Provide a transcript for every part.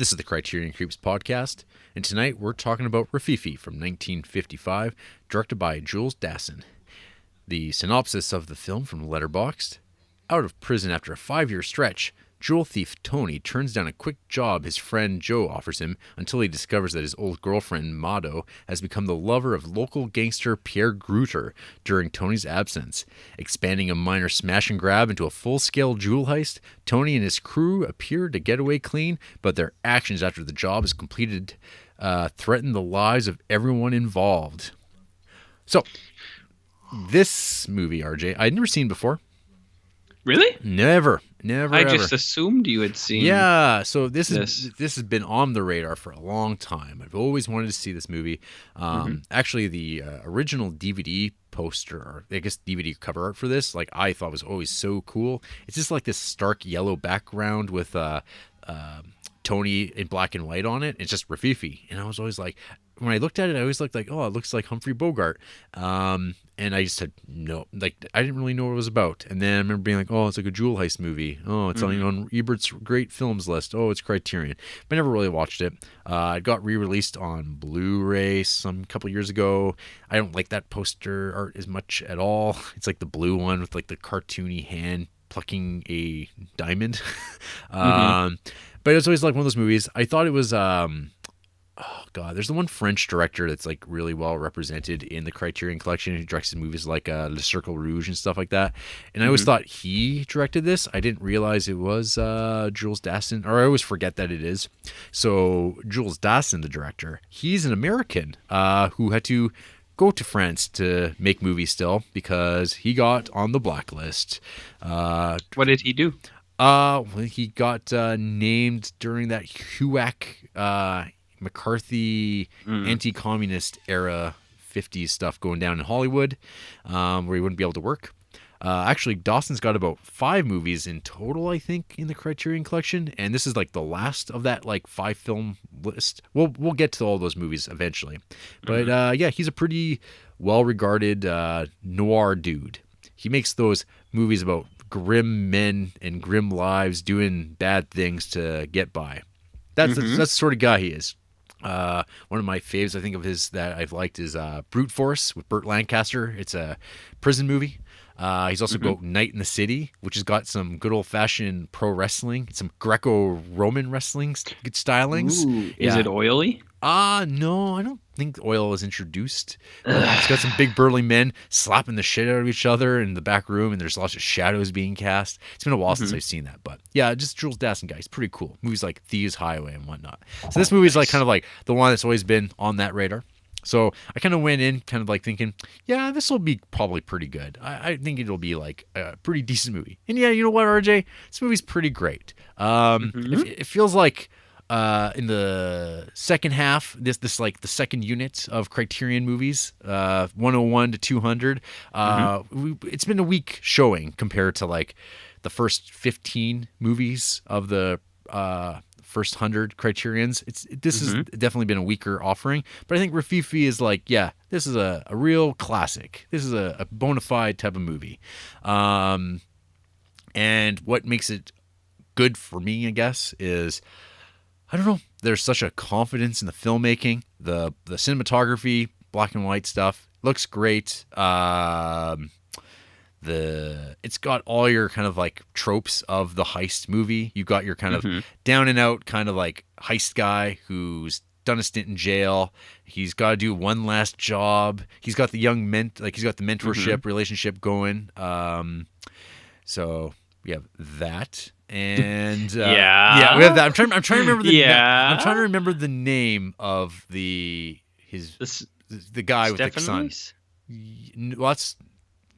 This is the Criterion Creeps podcast, and tonight we're talking about Rififi from 1955, directed by Jules Dassin. The synopsis of the film from Letterboxd: out of prison after a 5-year stretch, jewel thief Tony turns down a quick job his friend Joe offers him until he discovers that his old girlfriend Mado has become the lover of local gangster Pierre Gruter during Tony's absence. Expanding a minor smash and grab into a full-scale jewel heist, Tony and his crew appear to get away clean, but their actions after the job is completed threaten the lives of everyone involved. So, this movie, RJ, I'd never seen before. Really? Never. I just assumed you had seen. Yeah, so this has been on the radar for a long time. I've always wanted to see this movie. Actually, the original DVD poster, or I guess DVD cover art for this, like I thought was always so cool. It's just like this stark yellow background with Tony in black and white on it. It's just Rififi, and I was always like, when I looked at it, I always looked like, oh, it looks like Humphrey Bogart. And I just said, no, like, I didn't really know what it was about. And then I remember being like, oh, it's like a jewel heist movie. Oh, it's on Ebert's great films list. Oh, it's Criterion. But I never really watched it. It got re-released on Blu-ray some couple years ago. I don't like that poster art as much at all. It's like the blue one with like the cartoony hand plucking a diamond. But it was always like one of those movies. I thought it was... oh god, there's the one French director that's like really well represented in the Criterion Collection who directs movies like Le Cercle Rouge and stuff like that. And I always thought he directed this. I didn't realize it was Jules Dassin, or I always forget that it is. So Jules Dassin, the director, he's an American who had to go to France to make movies still because he got on the blacklist. What did he do? He got named during that HUAC McCarthy anti-communist era 50s stuff going down in Hollywood, where he wouldn't be able to work. Actually, Dawson's got about 5 movies in total, I think, in the Criterion Collection, and this is like the last of that like 5-film list. We'll get to all those movies eventually, but yeah, he's a pretty well-regarded noir dude. He makes those movies about grim men and grim lives doing bad things to get by. That's the sort of guy he is. One of my faves, I think, of his that I've liked is Brute Force with Burt Lancaster. It's a prison movie. He's also got Night in the City, which has got some good old-fashioned pro wrestling, some Greco-Roman wrestling stylings. Ooh, is it oily? No, I don't think oil was introduced. It's got some big burly men slapping the shit out of each other in the back room, and there's lots of shadows being cast. It's been a while since I've seen that, but yeah, just Jules Dassin guy. He's pretty cool. Movies like Thieves Highway and whatnot. So this movie's like kind of like the one that's always been on that radar. So I kind of went in kind of like thinking, yeah, this will be probably pretty good. I think it'll be like a pretty decent movie. And yeah, you know what, RJ? This movie's pretty great. It feels like in the second half, this like the second unit of Criterion movies, 101 to 200. It's been a weak showing compared to like the first 15 movies of the first 100 Criterions. This has definitely been a weaker offering, but I think Rififi is like, yeah, this is a real classic. This is a bona fide type of movie. And what makes it good for me, I guess, is, I don't know, there's such a confidence in the filmmaking, the cinematography, black and white stuff looks great. It's got all your kind of like tropes of the heist movie. You got your kind of down and out kind of like heist guy who's done a stint in jail. He's got to do one last job. He's got the young he's got the mentorship relationship going. So we have that, and we have that. I'm trying to remember I'm trying to remember the name of the guy with the son. Well,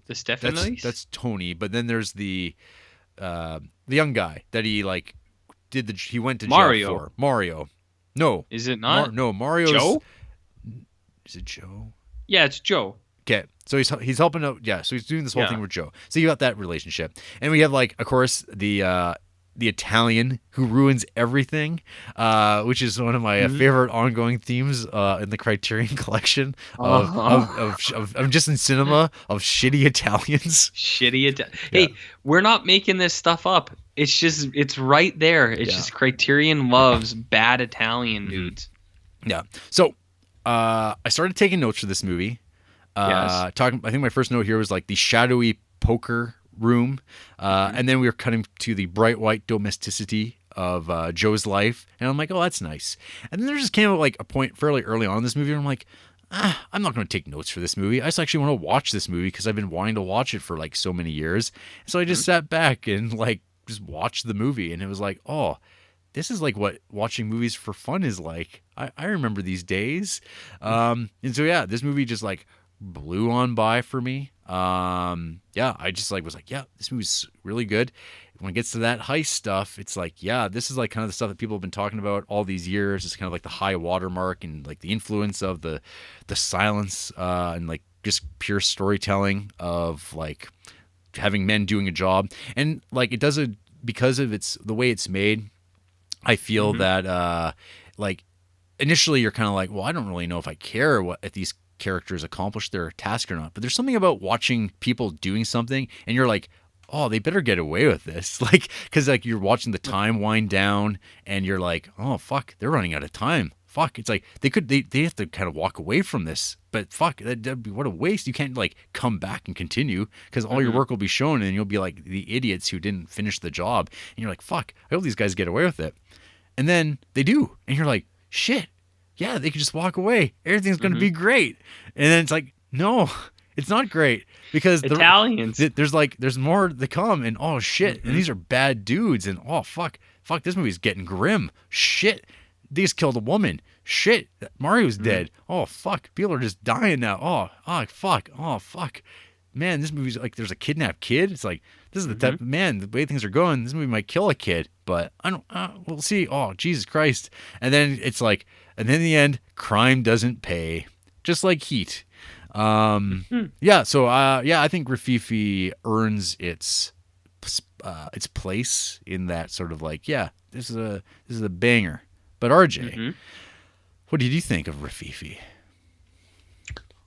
the Stephanies? That's Tony, but then there's the young guy that he like he went to jail for. Mario. No. Is it not? No, Mario. Joe? Is it Joe? Yeah, it's Joe. Okay. So he's helping out. Yeah, so he's doing this whole thing with Joe. So you got that relationship. And we have like, of course, the the Italian who ruins everything, which is one of my favorite ongoing themes in the Criterion Collection of just in cinema of shitty Italians. Hey, we're not making this stuff up. It's right there. It's just Criterion loves bad Italian dudes. Yeah. So I started taking notes for this movie. I think my first note here was like the shadowy poker room, and then we were cutting to the bright white domesticity of Joe's life, and I'm like, oh, that's nice. And then there just came like a point fairly early on in this movie where I'm like, I'm not going to take notes for this movie. I just actually want to watch this movie because I've been wanting to watch it for like so many years. So I just sat back and like just watched the movie, and it was like, oh, this is like what watching movies for fun is like. I remember these days. And so yeah, this movie just like blew on by for me. I just like was like, yeah, this movie's really good. When it gets to that heist stuff, it's like, yeah, this is like kind of the stuff that people have been talking about all these years. It's kind of like the high watermark and like the influence of the silence and like just pure storytelling of like having men doing a job. And like it does it because of the way it's made. I feel that like initially you're kind of like, well, I don't really know if I care if these characters accomplish their task or not. But there's something about watching people doing something and you're like, oh, they better get away with this. Like, because like you're watching the time wind down and you're like, oh, fuck, they're running out of time. Fuck, it's like they have to kind of walk away from this. But fuck, that'd be what a waste. You can't like come back and continue because all your work will be shown and you'll be like the idiots who didn't finish the job. And you're like, fuck, I hope these guys get away with it. And then they do. And you're like, shit, yeah, they could just walk away. Everything's going to be great. And then it's like, no, it's not great because Italians. There's more to come and oh shit. And these are bad dudes and oh fuck, this movie's getting grim. Shit. They just killed a woman. Shit. Mario's dead. Oh fuck. People are just dying now. Oh fuck. Man, this movie's like there's a kidnapped kid. It's like this is the type of man, the way things are going, this movie might kill a kid, but I don't we'll see. Oh, Jesus Christ. And then it's like and then in the end, crime doesn't pay. Just like Heat. I think Rififi earns its place in that sort of like, yeah, this is a banger. But RJ, what did you think of Rififi?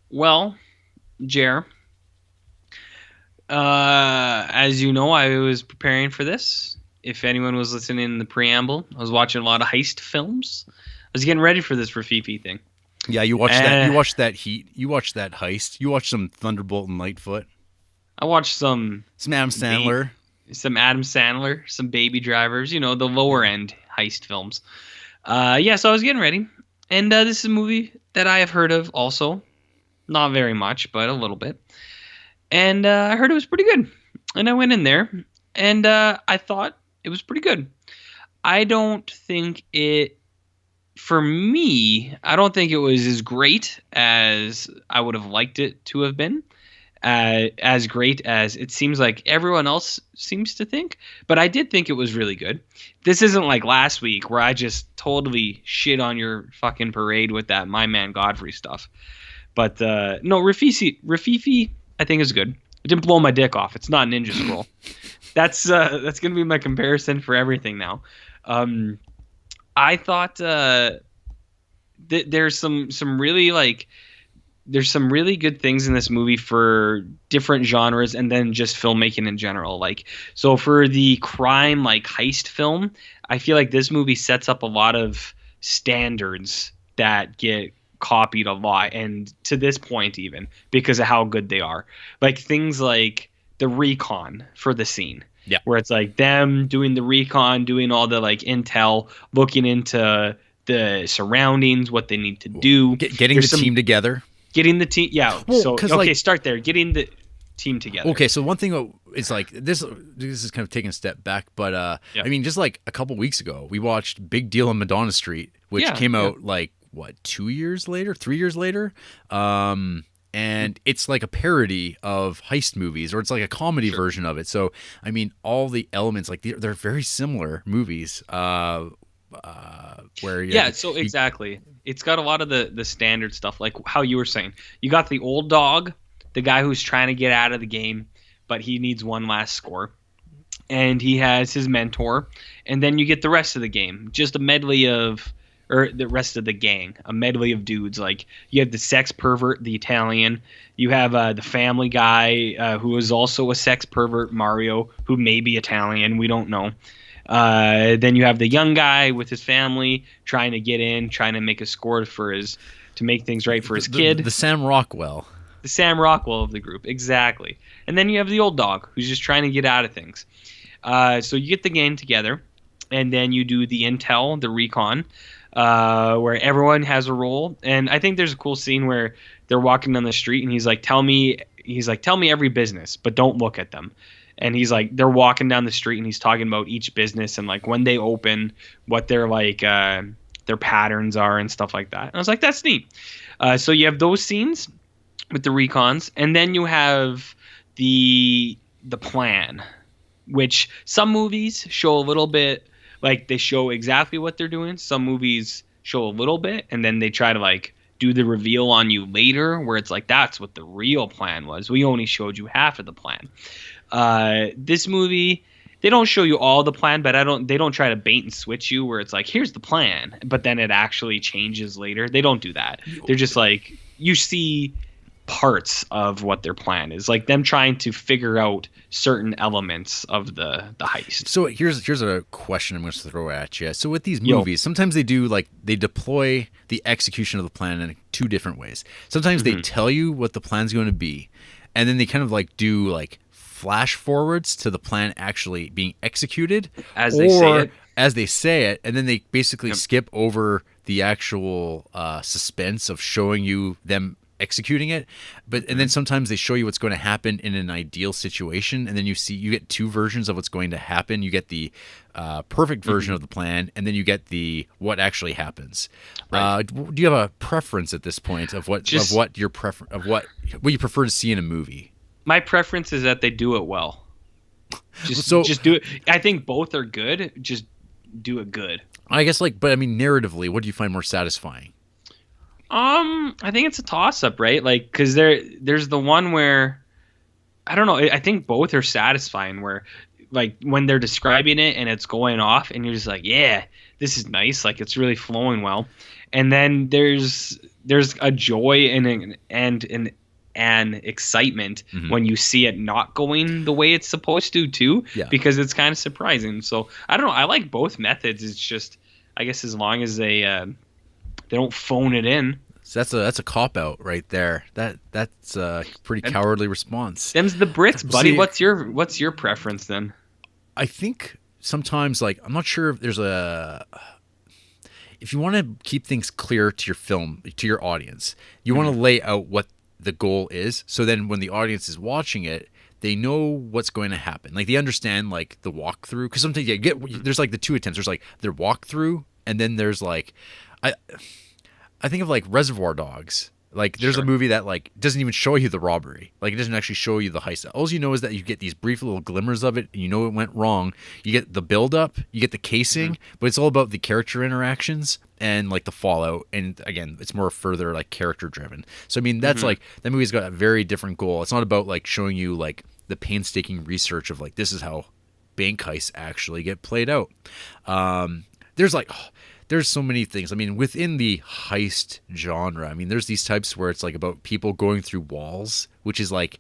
Well, Jer, as you know, I was preparing for this. If anyone was listening in the preamble, I was watching a lot of heist films. I was getting ready for this Rififi thing. Yeah, you watched that. You watched that Heat. You watched that Heist. You watched some Thunderbolt and Lightfoot. I watched some Adam Sandler. Some Baby Drivers. You know, the lower end heist films. So I was getting ready, and this is a movie that I have heard of also, not very much, but a little bit. And I heard it was pretty good, and I went in there, and I thought it was pretty good. I don't think it. For me, I don't think it was as great as I would have liked it to have been, as great as it seems like everyone else seems to think. But I did think it was really good. This isn't like last week where I just totally shit on your fucking parade with that My Man Godfrey stuff. But no, Rififi, I think is good. It didn't blow my dick off. It's not Ninja Scroll. That's gonna be my comparison for everything now. I thought there's some really good things in this movie for different genres and then just filmmaking in general. Like, so for the crime like heist film, I feel like this movie sets up a lot of standards that get copied a lot, and to this point even because of how good they are. Like things like the recon for the scene. Yeah. Where it's like them doing the recon, doing all the like intel, looking into the surroundings, what they need to do. Getting the team together. Getting the team. Yeah. Well, so, okay, like, start there. Getting the team together. Okay. So one thing is like this is kind of taking a step back, but I mean, just like a couple weeks ago, we watched Big Deal on Madonna Street, which came out like, what, 3 years later? And it's like a parody of heist movies, or it's like a comedy version of it. So, I mean, all the elements, like they're very similar movies. Exactly. It's got a lot of the standard stuff, like how you were saying. You got the old dog, the guy who's trying to get out of the game, but he needs one last score. and he has his mentor, and then you get the rest of the game, just a medley of, or the rest of the gang, a medley of dudes. Like you have the sex pervert, the Italian. You have the family guy who is also a sex pervert, Mario, who may be Italian. We don't know. Then you have the young guy with his family trying to get in, trying to make a score for his, to make things right for his kid. The Sam Rockwell. The Sam Rockwell of the group, exactly. And then you have the old dog who's just trying to get out of things. So you get the game together, and then you do the intel, the recon, where everyone has a role. And I think there's a cool scene where they're walking down the street, and he's like, tell me every business, but don't look at them. And he's like, they're walking down the street, and he's talking about each business and like when they open, what their like their patterns are and stuff like that. And I was like, that's neat. So you have those scenes with the recons, and then you have the plan, which some movies show a little bit, like they show exactly what they're doing. Some movies show a little bit, and then they try to like do the reveal on you later, where it's like, that's what the real plan was. We only showed you half of the plan. This movie, they don't show you all the plan, but they don't try to bait and switch you where it's like, here's the plan, but then it actually changes later. They don't do that. They're just like, you see parts of what their plan is, like them trying to figure out certain elements of the heist. So here's a question I'm going to throw at you. So with these movies, sometimes they do like, they deploy the execution of the plan in two different ways. Sometimes they tell you what the plan's going to be, and then they kind of like do like flash forwards to the plan actually being executed as they say it, and then they basically skip over the actual suspense of showing you them executing it. And then sometimes they show you what's going to happen in an ideal situation, and then you get two versions of what's going to happen. You get the perfect version of the plan, and then you get the what actually happens. Right. Do you have a preference at this point of what you prefer to see in a movie? My preference is that they do it well. Just do it. I think both are good. Just do it good. I guess but I mean, narratively, what do you find more satisfying? I think it's a toss-up, right? Like, because there's the one where, I don't know, I think both are satisfying, where like when they're describing it and it's going off and you're just like, yeah, this is nice, like it's really flowing well. And then there's a joy and an excitement when you see it not going the way it's supposed to too, because it's kind of surprising. So I don't know, I like both methods. It's just, I guess, as long as they don't phone it in. So that's a cop out right there. That's a pretty cowardly response. Them's the Brits, buddy. See, what's your preference then? I think sometimes, like, I'm not sure if there's if you want to keep things clear to your film, to your audience, you want to lay out what the goal is. So then when the audience is watching it, they know what's going to happen. Like they understand like the walkthrough. Because sometimes there's like the two attempts. There's like their walkthrough, and then there's like I think of like Reservoir Dogs. Like there's a movie that like doesn't even show you the robbery. Like it doesn't actually show you the heist. All you know is that you get these brief little glimmers of it, and you know it went wrong. You get the build up, you get the casing, but it's all about the character interactions and like the fallout. And again, it's more further like character driven. So I mean, that's like that movie's got a very different goal. It's not about like showing you like the painstaking research of like this is how bank heists actually get played out. There's so many things. I mean, within the heist genre, I mean, there's these types where it's like about people going through walls, which is like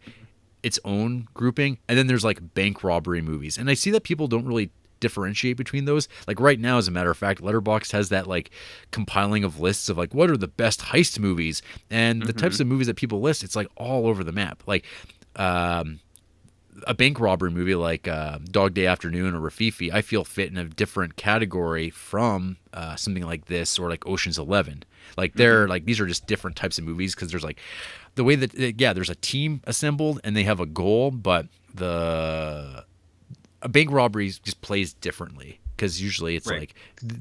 its own grouping. And then there's like bank robbery movies. And I see that people don't really differentiate between those. Like right now, as a matter of fact, Letterboxd has that like compiling of lists of like what are the best heist movies, and the types of movies that people list, it's like all over the map. Like a bank robbery movie like Dog Day Afternoon or Rififi, I feel fit in a different category from something like this or like Ocean's 11. Like they're like, these are just different types of movies because there's like the way that there's a team assembled and they have a goal, but a bank robbery just plays differently because usually it's like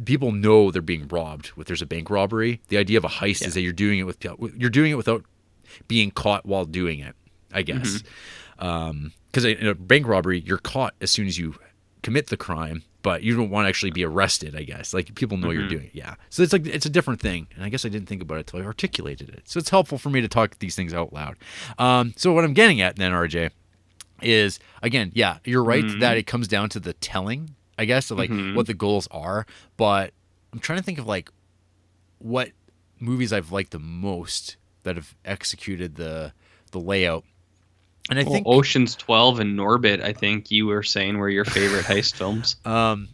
people know they're being robbed if there's a bank robbery. The idea of a heist is that you're doing it without being caught while doing it, I guess. Because in a bank robbery, you're caught as soon as you commit the crime, but you don't want to actually be arrested, I guess. Like, people know you're doing it, So it's like, it's a different thing. And I guess I didn't think about it until I articulated it. So it's helpful for me to talk these things out loud. So what I'm getting at then, RJ, is, again, yeah, you're right that it comes down to the telling, I guess, of like what the goals are. But I'm trying to think of like what movies I've liked the most that have executed the layout. And I think Ocean's 12 and Norbit, I think you were saying, were your favorite heist films.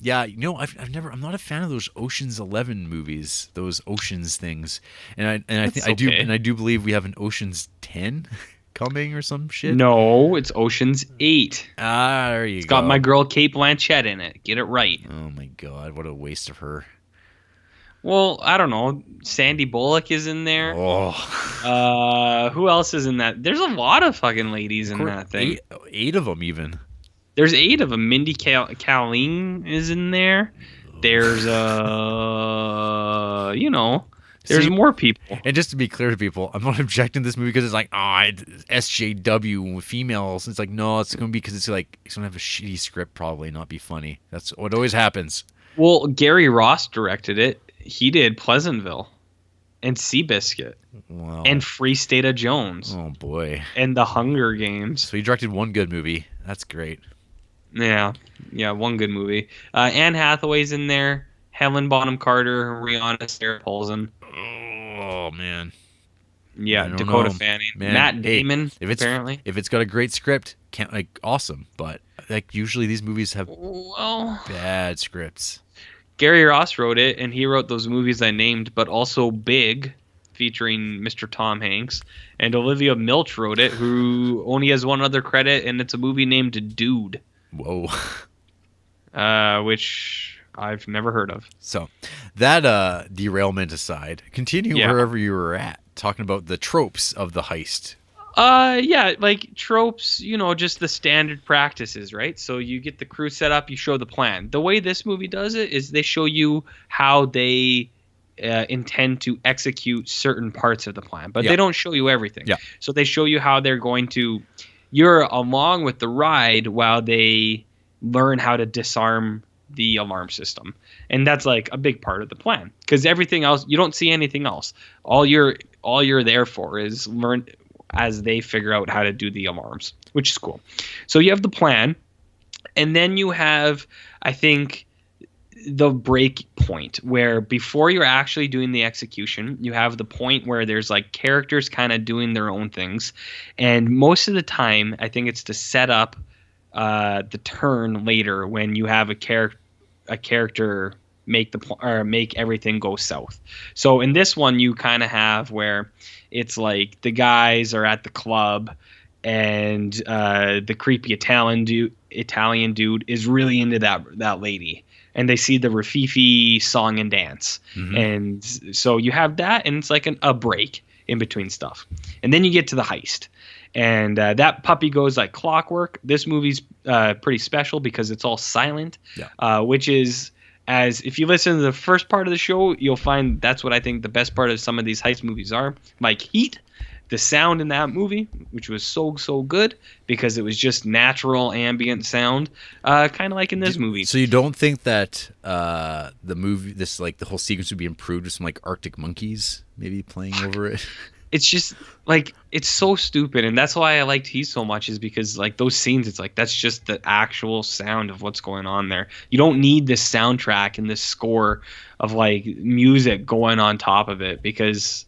Yeah, I'm not a fan of those Ocean's 11 movies, those Oceans things. And I do believe we have an Ocean's 10 coming or some shit. No, it's Ocean's 8. There you go. It's got my girl Kate Blanchett in it. Get it right. Oh my god, what a waste of her. Well, I don't know. Sandy Bullock is in there. Oh. Who else is in that? There's a lot of fucking ladies in that thing. Eight of them even. There's 8 of them. Mindy Kaling is in there. There's there's more people. And just to be clear to people, I'm not objecting to this movie because it's like, SJW with females. It's like, no, it's going to be because it's going to have a shitty script, probably not be funny. That's what always happens. Well, Gary Ross directed it. He did Pleasantville and Seabiscuit and Free State of Jones. Oh, boy. And The Hunger Games. So he directed one good movie. That's great. Yeah, one good movie. Anne Hathaway's in there. Helen Bonham Carter, Rihanna, Sarah Paulson. Oh, man. Yeah, Dakota Fanning. Man, Matt Damon, apparently. If it's got a great script, awesome. But usually these movies have bad scripts. Gary Ross wrote it, and he wrote those movies I named, but also Big, featuring Mr. Tom Hanks. And Olivia Milch wrote it, who only has one other credit, and it's a movie named Dude. Whoa. Which I've never heard of. So that derailment aside, continue wherever you were at, talking about the tropes of the heist. Like tropes, just the standard practices, right? So you get the crew set up, you show the plan. The way this movie does it is they show you how they intend to execute certain parts of the plan, but they don't show you everything. Yeah. So they show you how they're going to, you're along with the ride while they learn how to disarm the alarm system. And that's like a big part of the plan, because everything else, you don't see anything else. All you're there for is learn as they figure out how to do the alarms, which is cool. So you have the plan, and then you have, I think, the break point where before you're actually doing the execution, you have the point where there's like characters kind of doing their own things. And most of the time, I think it's to set up the turn later when you have a character make everything go south. So in this one, you kind of have where it's like the guys are at the club, and the creepy Italian dude is really into that lady, and they see the Rififi song and dance, and so you have that, and it's like a break in between stuff, and then you get to the heist. And that puppy goes like clockwork. This movie's pretty special because it's all silent, which is, as if you listen to the first part of the show, you'll find that's what I think the best part of some of these heist movies are. Like Heat, the sound in that movie, which was so good because it was just natural ambient sound, kind of like in this movie. So you don't think that the movie, the whole sequence would be improved with some like Arctic monkeys maybe playing over it? It's just like, it's so stupid, and that's why I liked Heat so much, is because like those scenes, it's like that's just the actual sound of what's going on there. You don't need this soundtrack and this score of like music going on top of it, because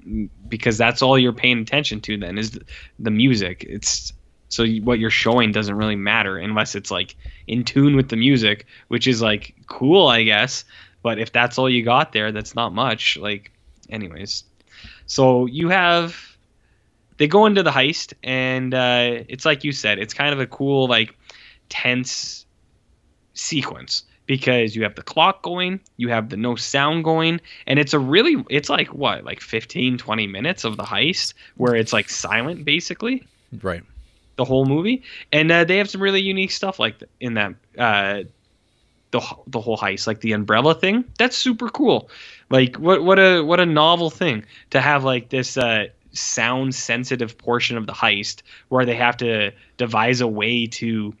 that's all you're paying attention to then is the music. It's so what you're showing doesn't really matter unless it's like in tune with the music, which is like cool, I guess. But if that's all you got there, that's not much. Like, anyways. So they go into the heist, and it's like you said, it's kind of a cool, like, tense sequence, because you have the clock going, you have the no sound going, and it's like what, like 15, 20 minutes of the heist where it's like silent basically. Right. The whole movie. And they have some really unique stuff like in that, the whole heist, like the umbrella thing. That's super cool. Like what a novel thing to have, like this sound sensitive portion of the heist where they have to devise a way to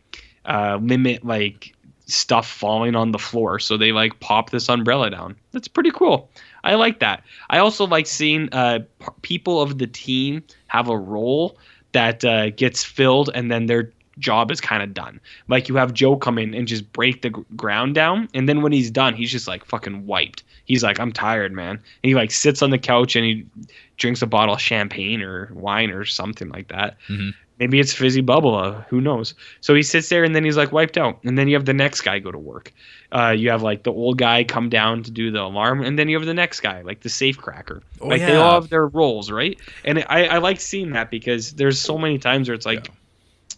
limit like stuff falling on the floor. So they like pop this umbrella down. That's pretty cool. I like that. I also like seeing people of the team have a role that gets filled, and then they're job is kind of done. Like you have Joe come in and just break the ground down, and then when he's done, he's just like fucking wiped. He's like, I'm tired, man. And he like sits on the couch and he drinks a bottle of champagne or wine or something like that. Mm-hmm. Maybe it's fizzy bubble, who knows? So he sits there and then he's like wiped out. And then you have the next guy go to work. You have like the old guy come down to do the alarm, and then you have the next guy, like the safe cracker. Oh, like yeah. they all have their roles, right? And I like seeing that because there's so many times where it's like,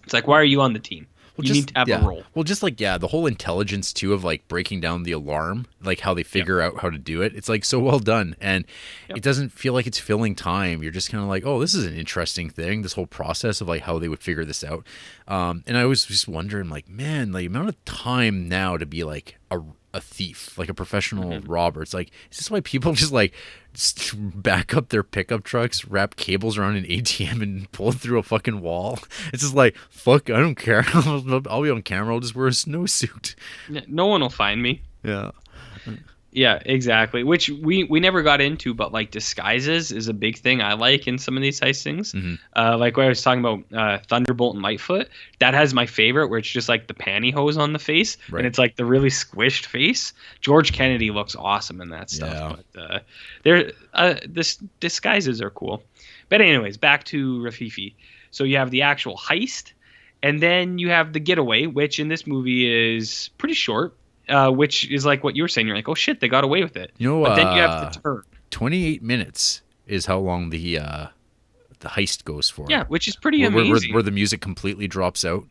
it's like, why are you on the team? Well, you need to have a role. Well, just like, the whole intelligence too of like breaking down the alarm, like how they figure out how to do it. It's like so well done. And it doesn't feel like it's filling time. You're just kind of like, oh, this is an interesting thing. This whole process of like how they would figure this out. And I was just wondering like, man, the amount of time now to be like a thief, like a professional robber. It's like, is this why people just like back up their pickup trucks, wrap cables around an ATM and pull it through a fucking wall? It's just like, fuck, I don't care. I'll be on camera. I'll just wear a snowsuit. No one will find me. Yeah. Yeah, exactly. Which we never got into, but like disguises is a big thing I like in some of these heist things. Mm-hmm. Like when I was talking about Thunderbolt and Lightfoot, that has my favorite, where it's just like the pantyhose on the face, and it's like the really squished face. George Kennedy looks awesome in that stuff. Yeah. But disguises are cool. But anyways, back to Rififi. So you have the actual heist, and then you have the getaway, which in this movie is pretty short. Which is like what you were saying. You're like, oh shit, they got away with it. You know, but then you have to turn. 28 minutes is how long the heist goes for. Yeah, which is pretty amazing. Where the music completely drops out.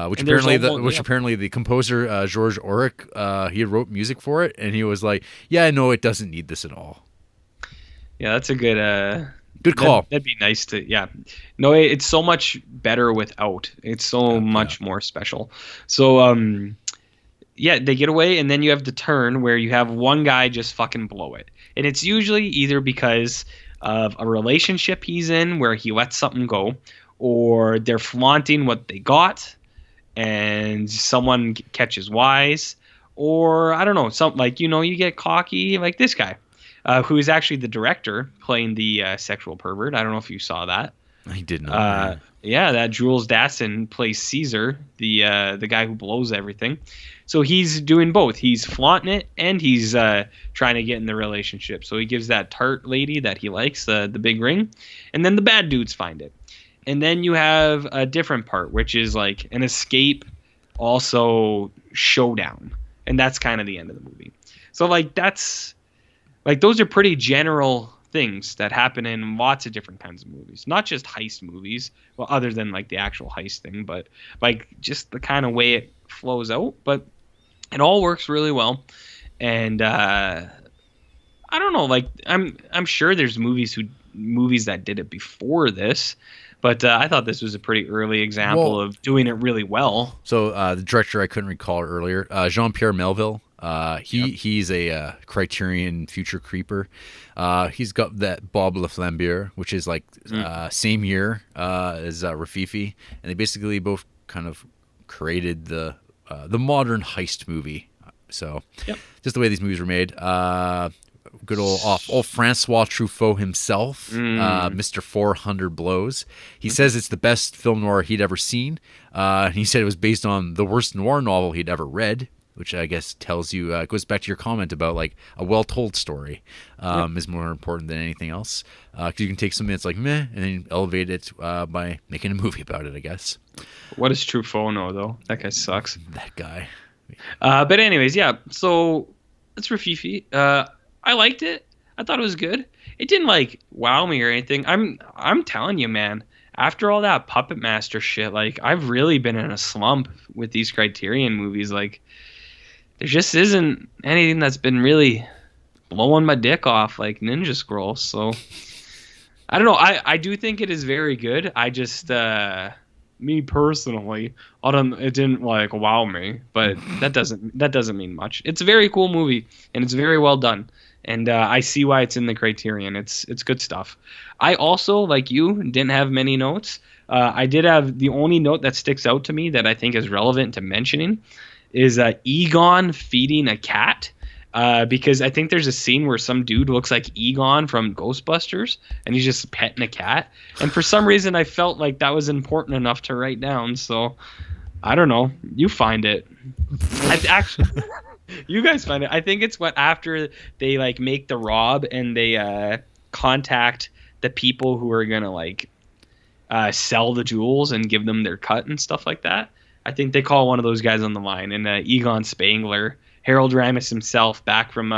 Which apparently the composer George Auric, he wrote music for it, and he was like, yeah, no, it doesn't need this at all. Yeah, that's a good good call. That'd be nice to, no, it's so much better without. It's so much more special. So they get away, and then you have the turn where you have one guy just fucking blow it. And it's usually either because of a relationship he's in where he lets something go, or they're flaunting what they got and someone catches wise, or I don't know, something like, you get cocky, like this guy, who is actually the director playing the sexual pervert. I don't know if you saw that. I did not. That Jules Dassin plays Caesar, the guy who blows everything. So he's doing both. He's flaunting it, and he's trying to get in the relationship. So he gives that tart lady that he likes the big ring, and then the bad dudes find it. And then you have a different part, which is like an escape, also showdown, and that's kind of the end of the movie. So like that's like those are pretty general things that happen in lots of different kinds of movies, not just heist movies, well, other than like the actual heist thing, but like just the kind of way it flows out. But it all works really well. And I don't know, like I'm sure there's movies that did it before this, but I thought this was a pretty early example of doing it really well. So the director I couldn't recall earlier, Jean-Pierre Melville. He's a Criterion future creeper. He's got that Bob Le Flambeer, which is like same year as Rififi, and they basically both kind of created the modern heist movie. So just the way these movies were made. Good old Francois Truffaut himself, Mr. 400 Blows. He says it's the best film noir he'd ever seen. He said it was based on the worst noir novel he'd ever read, which I guess tells you, goes back to your comment about like a well-told story is more important than anything else. Because you can take something that's like meh and then elevate it by making a movie about it, I guess. What does Truffaut know, though? That guy sucks. That guy. But anyways, so that's Rififi. I liked it. I thought it was good. It didn't like wow me or anything. I'm telling you, man. After all that Puppet Master shit, like I've really been in a slump with these Criterion movies. Like there just isn't anything that's been really blowing my dick off like Ninja Scroll. So I don't know. I do think it is very good. I just me personally, it didn't like wow me, but that doesn't mean much. It's a very cool movie and it's very well done. And I see why it's in the Criterion. It's good stuff. I also, like you, didn't have many notes. I did have the only note that sticks out to me that I think is relevant to mentioning is Egon feeding a cat. Because I think there's a scene where some dude looks like Egon from Ghostbusters, and he's just petting a cat. And for some reason, I felt like that was important enough to write down. So I don't know. You find it. Actually, you guys find it. I think it's what after they like make the rob and they contact the people who are gonna like sell the jewels and give them their cut and stuff like that. I think they call one of those guys on the line, and Egon Spangler, Harold Ramis himself, back from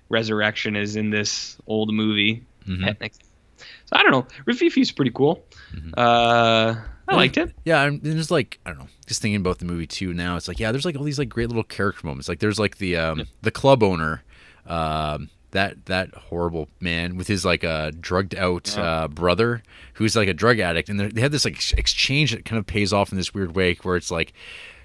Resurrection, is in this old movie. So I don't know. Rififi's pretty cool. I liked it. Yeah, and there's like, I don't know, just thinking about the movie too now. It's like, yeah, there's like all these like great little character moments. Like there's like the club owner, that horrible man with his like drugged out brother who's like a drug addict, and they had this like exchange that kind of pays off in this weird way where it's like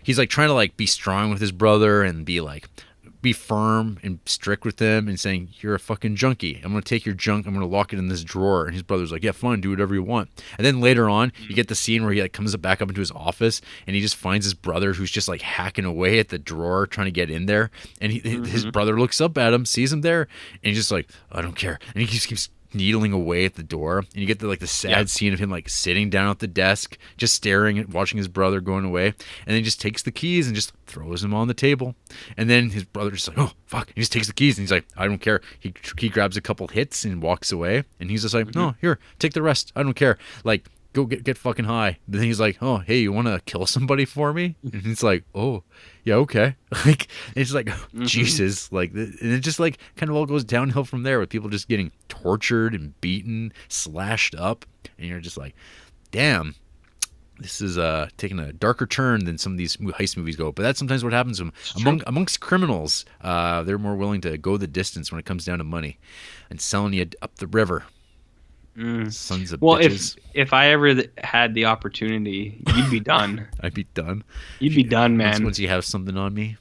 he's like trying to like be strong with his brother and be firm and strict with him and saying, you're a fucking junkie. I'm going to take your junk. I'm going to lock it in this drawer. And his brother's like, yeah, fine, do whatever you want. And then later on, you get the scene where he like comes back up into his office and he just finds his brother who's just like hacking away at the drawer trying to get in there. And his brother looks up at him, sees him there, and he's just like, I don't care. And he just keeps needling away at the door, and you get the sad scene of him like sitting down at the desk just staring at watching his brother going away, and then he just takes the keys and just throws them on the table, and then his brother just like, oh fuck, he just takes the keys and he's like, I don't care. He grabs a couple hits and walks away, and he's just like, no, here, take the rest, I don't care, like go get fucking high. Then he's like, oh hey, you want to kill somebody for me? And he's like, oh yeah, okay. Like it's like Jesus, like, and it just like kind of all goes downhill from there with people just getting tortured and beaten, slashed up, and you're just like, damn, this is taking a darker turn than some of these heist movies go. But that's sometimes what happens amongst criminals. They're more willing to go the distance when it comes down to money and selling you up the river. Sons of bitches. If I ever had the opportunity, you'd be done. I'd be done. You'd be done, man. Once you have something on me.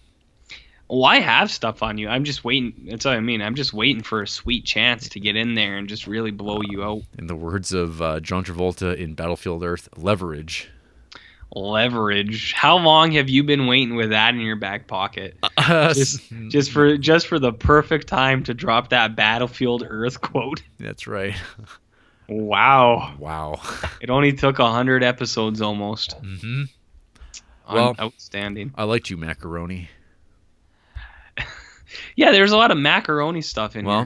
Well, I have stuff on you. I'm just waiting. That's what I mean. I'm just waiting for a sweet chance to get in there and just really blow you out. In the words of John Travolta in Battlefield Earth, leverage. Leverage. How long have you been waiting with that in your back pocket? Just for the perfect time to drop that Battlefield Earth quote. That's right. Wow. It only took 100 episodes almost. Well, outstanding. I liked you, macaroni. Yeah, there's a lot of macaroni stuff in here. Well,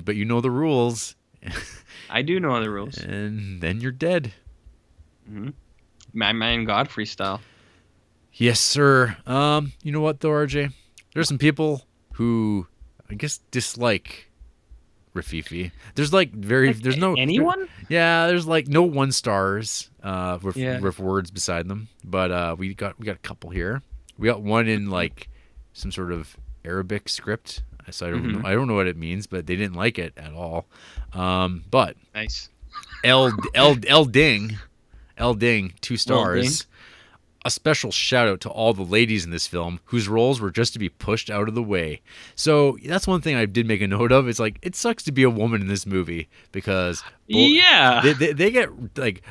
but you know the rules. I do know the rules. And then you're dead. Madman Godfrey style. Yes, sir. You know what though, RJ? There's some people who I guess dislike Rififi. There's there's no anyone. Yeah, there's like no 1 stars with words beside them. But we got a couple here. We got one in like some sort of Arabic script. So I don't know what it means, but they didn't like it at all. But nice. El Ding, 2 stars. A special shout out to all the ladies in this film whose roles were just to be pushed out of the way. So that's one thing I did make a note of. It's like, it sucks to be a woman in this movie because they get like,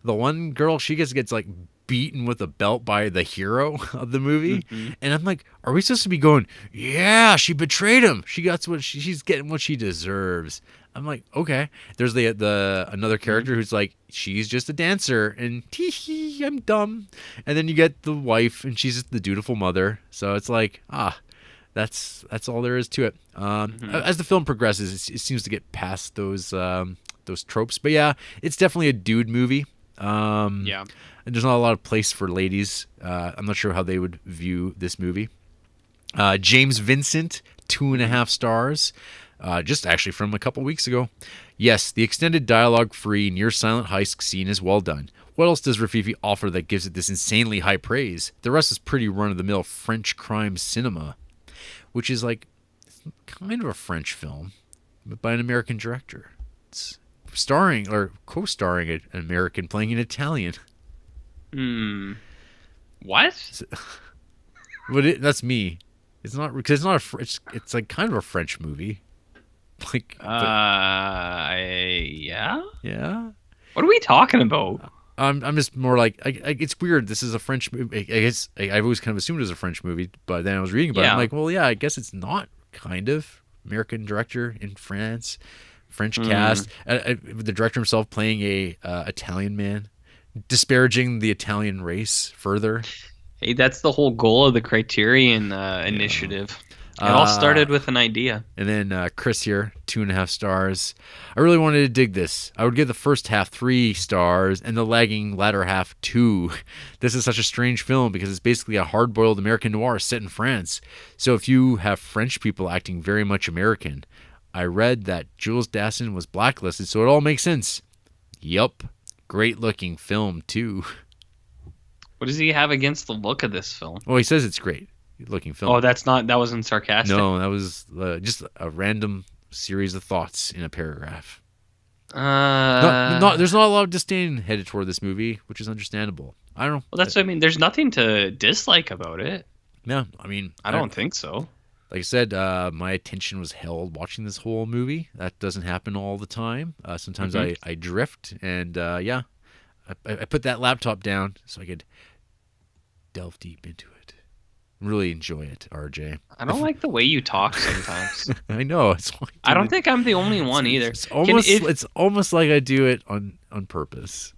the one girl, she gets like beaten with a belt by the hero of the movie. And I'm like, are we supposed to be going, yeah, she betrayed him. She's getting what she deserves. I'm like, okay. There's the another character who's like, she's just a dancer, and tee-hee, I'm dumb. And then you get the wife, and she's just the dutiful mother. So it's like, that's all there is to it. As the film progresses, it seems to get past those tropes. But yeah, it's definitely a dude movie. And there's not a lot of place for ladies. I'm not sure how they would view this movie. James Vincent, 2.5 stars. Just actually from a couple weeks ago. Yes, the extended dialogue-free near-silent heist scene is well done. What else does Rififi offer that gives it this insanely high praise? The rest is pretty run-of-the-mill French crime cinema, which is like kind of a French film, but by an American director. It's starring or co-starring an American playing an Italian. What? But that's me. It's not because it's not it's like kind of a French movie. Like, yeah. What are we talking about? I'm just more like, it's weird. This is a French movie. I guess I've always kind of assumed it was a French movie, but then I was reading about it. I'm like, well, yeah, I guess it's not kind of American director in France, French cast. The director himself playing a Italian man, disparaging the Italian race further. Hey, that's the whole goal of the Criterion initiative. It all started with an idea. And then Chris here, 2.5 stars. I really wanted to dig this. I would give the first half 3 stars and the lagging latter half 2. This is such a strange film because it's basically a hard-boiled American noir set in France. So if you have French people acting very much American, I read that Jules Dassin was blacklisted, so it all makes sense. Yup. Great-looking film, too. What does he have against the look of this film? Well, he says it's great looking film. Oh, that wasn't sarcastic. No, that was just a random series of thoughts in a paragraph. There's not a lot of disdain headed toward this movie, which is understandable. I don't know. Well, that's what I mean. There's nothing to dislike about it. Yeah, I mean, I don't think so. Like I said, my attention was held watching this whole movie. That doesn't happen all the time. Sometimes I drift, and I put that laptop down so I could delve deep into it. Really enjoy it, RJ. I don't like the way you talk sometimes. I know. I don't think I'm the only one either. It's almost like I do it on purpose.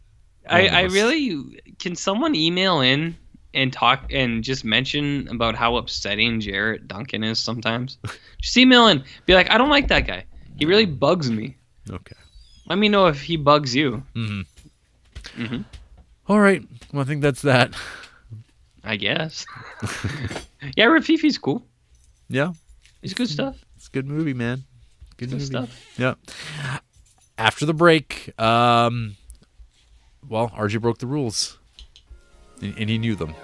I really can someone email in and talk and just mention about how upsetting Jarrett Duncan is sometimes. Just email in, be like, I don't like that guy. He really bugs me. Okay. Let me know if he bugs you. All right. Well, I think that's that. I guess. Yeah, Rififi's cool. Yeah. It's good stuff. It's a good movie, man. Good movie. Stuff. Yeah. After the break, RJ broke the rules. And he knew them.